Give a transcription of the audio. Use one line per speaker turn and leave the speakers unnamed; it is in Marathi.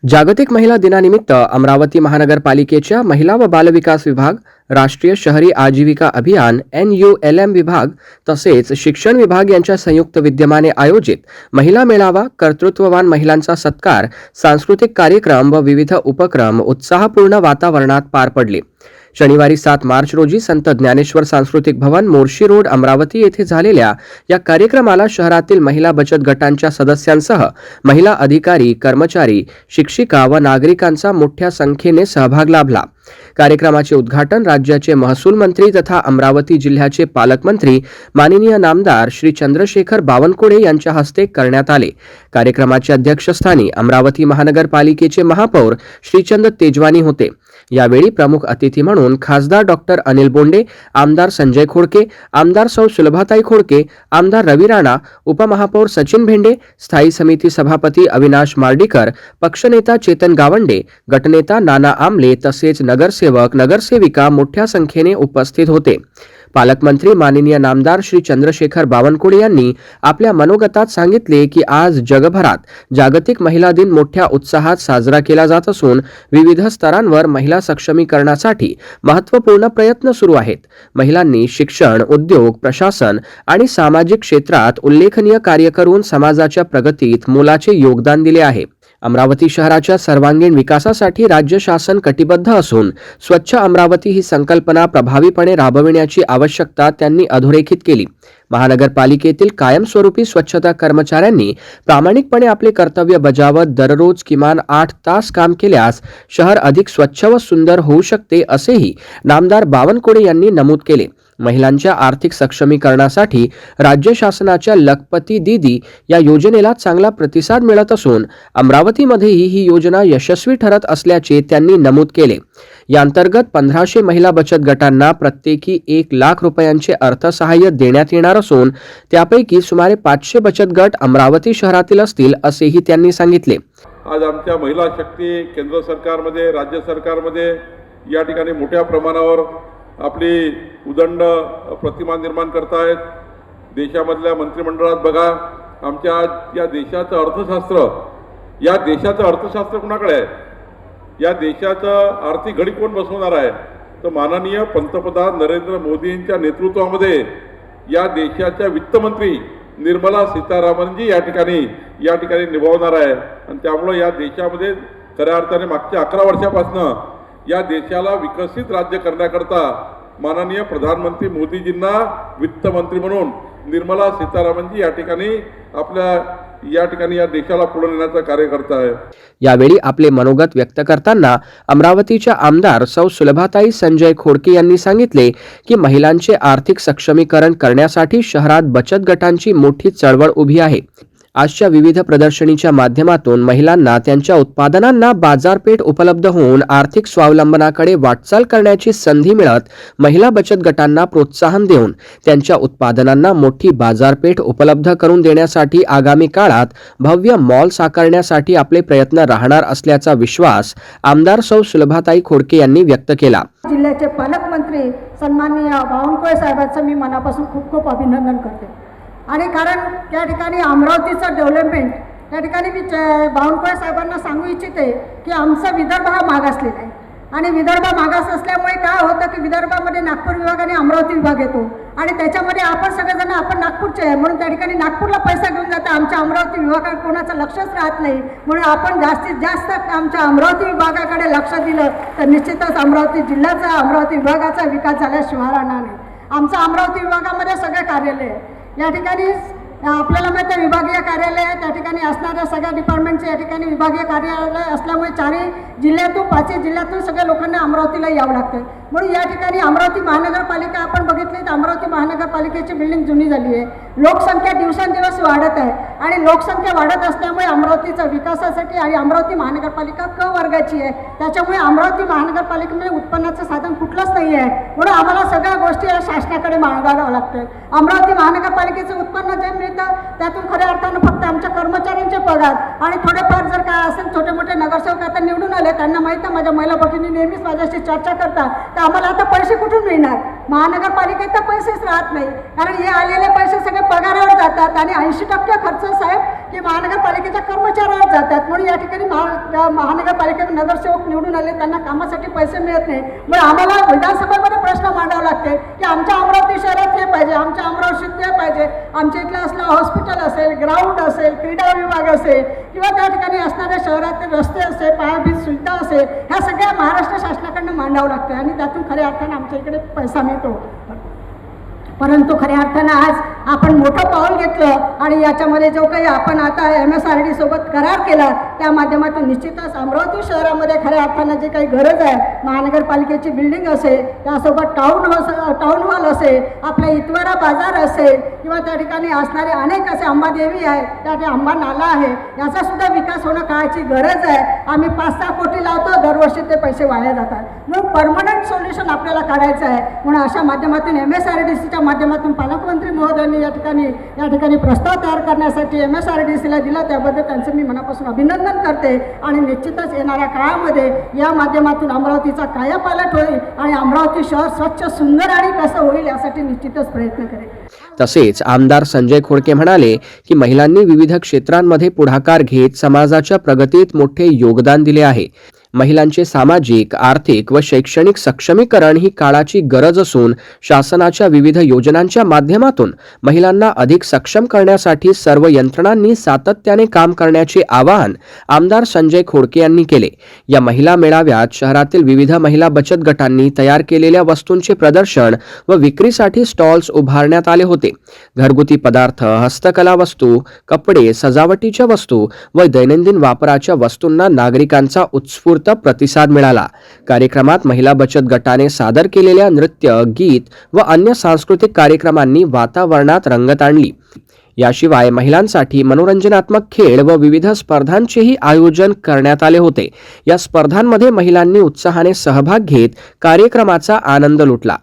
जागतिक महिला दिनानिमित्त अमरावती महानगरपालिकेच्या महिला व बालविकास विभाग, राष्ट्रीय शहरी आजीविका अभियान NULM विभाग तसेच शिक्षण विभाग यांच्या संयुक्त विद्यमाने आयोजित महिला मेळावा, कर्तृत्ववान महिलांचा सत्कार, सांस्कृतिक कार्यक्रम व विविध उपक्रम उत्साहपूर्ण वातावरणात पार पडले. शनिवारी 7 मार्च रोजी संत ज्ञानेश्वर सांस्कृतिक भवन, मोर्शी रोड, अमरावती येथे झालेल्या या कार्यक्रमाला शहरातील महिला बचत गटांच्या सदस्यांसह महिला अधिकारी, कर्मचारी, शिक्षिका व नागरिकांचा मोठ्या संख्येने सहभाग लाभला. कार्यक्रमाचे उद्घाटन राज्याचे महसूल मंत्री तथा अमरावती जिल्ह्याचे पालकमंत्री माननीय नामदार श्री चंद्रशेखर बावनकुळे यांच्या हस्ते करण्यात आले. कार्यक्रमाच्या अध्यक्षस्थानी अमरावती महानगरपालिकेचे महापौर श्रीचंद तेजवानी होते. यावेळी प्रमुख अतिथी म्हणून खासदार डॉक्टर अनिल बोंडे, आमदार संजय खोडके, आमदार सौ सुलभाताई खोडके, आमदार रवी राणा, उपमहापौर सचिन भेंडे, स्थायी समिती सभापती अविनाश मार्डीकर, पक्षनेता चेतन गावंडे, गटनेता नाना आमले तसेच नगरसेवक, नगरसेविका मोठ्या संख्येने उपस्थित होते. पालकमंत्री माननीय नामदार श्री चंद्रशेखर बावनकुळे यांनी आपल्या मनोगतात सांगितले की आज जगभरात जागतिक महिला दिन मोठ्या उत्साहात साजरा केला जात असून विविध स्तरांवर महिला सक्षमीकरणासाठी महत्त्वपूर्ण प्रयत्न सुरू आहेत. महिलांनी शिक्षण, उद्योग, प्रशासन आणि सामाजिक क्षेत्रात उल्लेखनीय कार्य करून समाजाच्या प्रगतीत मोलाचे योगदान दिले आहे. अमरावती शहराच्या सर्वांगीण विकासासाठी राज्य शासन कटिबद्ध असून स्वच्छ अमरावती ही संकल्पना प्रभावीपणे राबविण्याची आवश्यकता त्यांनी अधोरेखित केली. महानगरपालिकेतील कायमस्वरूपी स्वच्छता कर्मचाऱ्यांनी प्रामाणिकपणे आपले कर्तव्य बजावत दररोज किमान 8 तास काम केल्यास शहर अधिक स्वच्छ व सुंदर होऊ शकते, असेही नामदार बावनकुळे यांनी नमूद केले. महिलांच्या आर्थिक सक्षमीकरणासाठी राज्य शासनाच्या लखपती दीदी या योजनेला चांगला प्रतिसाद मिळत असून अमरावतीमध्येही ही योजना यशस्वी ठरत असल्याचे त्यांनी नमूद केले. या अंतर्गत 1500 महिला बचत गटांना प्रत्येकी 1 लाख रुपयांचे अर्थसहाय्य देण्यात येणार असून त्यापैकी सुमारे 500 बचत गट अमरावती शहरातील असतील, असेही त्यांनी सांगितले.
आज आमच्या महिला शक्ती केंद्र सरकारमध्ये, राज्य सरकारमध्ये या ठिकाणी मोठ्या प्रमाणावर आपली उदंड प्रतिमा निर्माण करतायत. देशामधल्या मंत्रिमंडळात बघा, आमच्या या देशाचं अर्थशास्त्र कोणाकडे आहे? या देशाचं आर्थिक घडी कोण बसवणार आहे? तर माननीय पंतप्रधान नरेंद्र मोदींच्या नेतृत्वामध्ये या देशाच्या वित्तमंत्री निर्मला सीतारामनजी या ठिकाणी निभावणार आहे. आणि त्यामुळे या देशामध्ये खऱ्या अर्थाने मागच्या 11 वर्षापासून या देशाला विकसित राज्य करण्याकरता माननीय प्रधानमंत्री मोदीजींना वित्तमंत्री म्हणून निर्मला सीतारामनजी या ठिकाणी या देशाला पुढे नेण्याचं कार्य करत आहे.
यावेळी आपले मनोगत व्यक्त करताना अमरावतीच्या आमदार सौ सुलभाताई संजय खोडके यांनी सांगितले की महिलांचे आर्थिक सक्षमीकरण करण्यासाठी शहरात बचत गटांची मोठी चळवळ उभी आहे. आजच्या विविध प्रदर्शनीच्या माध्यमातून महिलांना त्यांच्या उत्पादनांना बाजारपेठ उपलब्ध होऊन आर्थिक स्वावलंबनाकडे वाटचाल करण्याची संधी मिळत महिला बचत गटांना प्रोत्साहन देऊन त्यांच्या उत्पादनांना मोठी बाजारपेठ उपलब्ध करून देण्यासाठी आगामी काळात भव्य मॉल साकारण्यासाठी आपले प्रयत्न राहणार असल्याचा विश्वास आमदार सौ सुलभाताई खोडके यांनी व्यक्त केला.
जिल्ह्याचे पालकमंत्री सन्माननीय बावनकुळे साहेबांचं मी मनापासून खूप खूप अभिनंदन करते. आणि कारण त्या ठिकाणी अमरावतीचं डेव्हलपमेंट त्या ठिकाणी मी बावनकुळे साहेबांना सांगू इच्छिते की आमचा विदर्भ हा मागासलेला आहे. आणि विदर्भ मागास असल्यामुळे काय होतं की विदर्भामध्ये नागपूर विभाग आणि अमरावती विभाग येतो आणि त्याच्यामध्ये आपण सगळेजण आपण नागपूरचे आहे म्हणून त्या ठिकाणी नागपूरला पैसा घेऊन जातं. आमच्या अमरावती विभागात कोणाचं लक्षच राहत नाही. म्हणून आपण जास्तीत जास्त आमच्या अमरावती विभागाकडे लक्ष दिलं तर निश्चितच अमरावती जिल्ह्याचा, अमरावती विभागाचा विकास झाल्याशिवाय राहणार नाही. आमचं अमरावती विभागामध्ये सगळे कार्यालय आहे. या ठिकाणी आपल्याला माहिती आहे विभागीय कार्यालय आहे, त्या ठिकाणी असणाऱ्या सगळ्या डिपार्टमेंटचे या ठिकाणी विभागीय कार्यालय असल्यामुळे 4ही जिल्ह्यातून 5ही जिल्ह्यातून सगळ्या लोकांना अमरावतीला यावं लागतं. म्हणून या ठिकाणी अमरावती महानगरपालिका आपण बघितली तर अमरावती महानगरपालिकेची बिल्डिंग जुनी झाली आहे. लोकसंख्या दिवसेंदिवस वाढत आहे आणि लोकसंख्या वाढत असल्यामुळे अमरावतीच्या विकासासाठी आणि अमरावती महानगरपालिका क वर्गाची आहे. त्याच्यामुळे अमरावती महानगरपालिकेमध्ये उत्पन्नाचं साधन कुठलंच नाही आहे. म्हणून आम्हाला सगळ्या गोष्टी या शासनाकडे मागावं लागतं. अमरावती महानगरपालिकेचं उत्पन्न जे मिळतं त्यातून खऱ्या अर्थानं फक्त आमच्या कर्मचाऱ्यांचे पगार आणि थोडेफार जर काय असेल छोटे मोठे नगरसेवक आता निवडून आले आले, त्यांना माहीत आहे, माझ्या महिला भगिनी नेहमीच माझ्याशी चर्चा करतात तर आम्हाला आता पैसे कुठून मिळणार. महानगरपालिकेत तर पैसेच राहत नाही, कारण हे आलेले पैसे सगळे पगारावर जातात आणि 80% खर्च साहेब की महानगरपालिकेच्या कर्मचाऱ्यावर जातात. म्हणून या ठिकाणी महानगरपालिकेत नगरसेवक निवडून आले, त्यांना कामासाठी पैसे मिळत नाही. मग आम्हाला विधानसभेमध्ये प्रश्न मांडावा लागते की आमच्या अमरावती शहरात हे पाहिजे, आमच्या अमरावतीत ते पाहिजे, आमच्या इथलं असलं हॉस्पिटल असेल, ग्राउंड असेल, क्रीडा विभाग असेल किंवा त्या ठिकाणी असणाऱ्या शहरातील रस्ते असेल, पायाभूत सुविधा असेल, ह्या सगळ्या महाराष्ट्र शासनाकडनं मांडावं लागतं आणि त्यातून खऱ्या अर्थानं आमच्या इकडे पैसा मिळतो. परंतु खऱ्या अर्थानं आज आपण मोठं पाऊल घेतलं आणि याच्यामध्ये जो काही आपण आता MSRD सोबत करार केला त्या माध्यमातून निश्चितच अमरावती शहरामध्ये खऱ्या अर्थानं जे काही गरज आहे, महानगरपालिकेची बिल्डिंग असेल, त्यासोबत टाऊन हॉल असेल, आपला इतवारा बाजार असेल किंवा त्या ठिकाणी असणारे अनेक असे अंबादेवी आहे, त्या ठिकाणी अंबा नाला आहे, याचा सुद्धा विकास होणं काळाची गरज आहे. आम्ही 5-6 कोटी लावतो, दरवर्षी ते पैसे वाया जातात. म्हणून परमनंट सोल्युशन आपल्याला काढायचं आहे. म्हणून अशा माध्यमातून MSRDCच्या माध्यमातून पालकमंत्री महोदयांनी या ठिकाणी प्रस्ताव तयार करण्यासाठी MSRDCला दिला, त्याबद्दल त्यांचं मी मनापासून अभिनंदन करते आणि निश्चितच येणाऱ्या काळामध्ये या माध्यमातून अमरावतीचा कायापालट होईल आणि अमरावती शहर स्वच्छ, सुंदर आणि कसं होईल यासाठी निश्चितच प्रयत्न करेल.
तसेच आमदार संजय खोडके म्हणाले की महिलांनी विविध क्षेत्रांमध्ये पुढाकार घेत समाजाच्या प्रगतीत मोठे योगदान दिले आहे. महिलांचे सामाजिक, आर्थिक व शैक्षणिक सक्षमीकरण ही काळाची गरज असून शासनाच्या विविध योजनांच्या माध्यमातून महिलांना अधिक सक्षम करण्यासाठी सर्व यंत्रणांनी सातत्याने काम करण्याचे आवाहन आमदार संजय खोडके यांनी केले. या महिला मेळाव्यात शहरातील विविध महिला बचत गटांनी तयार केलेल्या वस्तूंचे प्रदर्शन व विक्रीसाठी स्टॉल्स उभारण्यात आले होते. घरगुती पदार्थ, हस्तकला वस्तू, कपडे, सजावटीच्या वस्तू व दैनंदिन वापराच्या वस्तूंना नागरिकांचा उत्स्फूर्त प्रतिसाद मिळाला. कार्यक्रमात महिला बचत गटाने सादर केलेल्या नृत्य, गीत व अन्य सांस्कृतिक कार्यक्रमांनी वातावरणात रंगत आणली. याशिवाय महिलांसाठी मनोरंजनात्मक खेळ व विविध स्पर्धांचेही आयोजन करण्यात आले होते. या स्पर्धांमध्ये महिलांनी उत्साहाने सहभाग घेत कार्यक्रमाचा आनंद लुटला.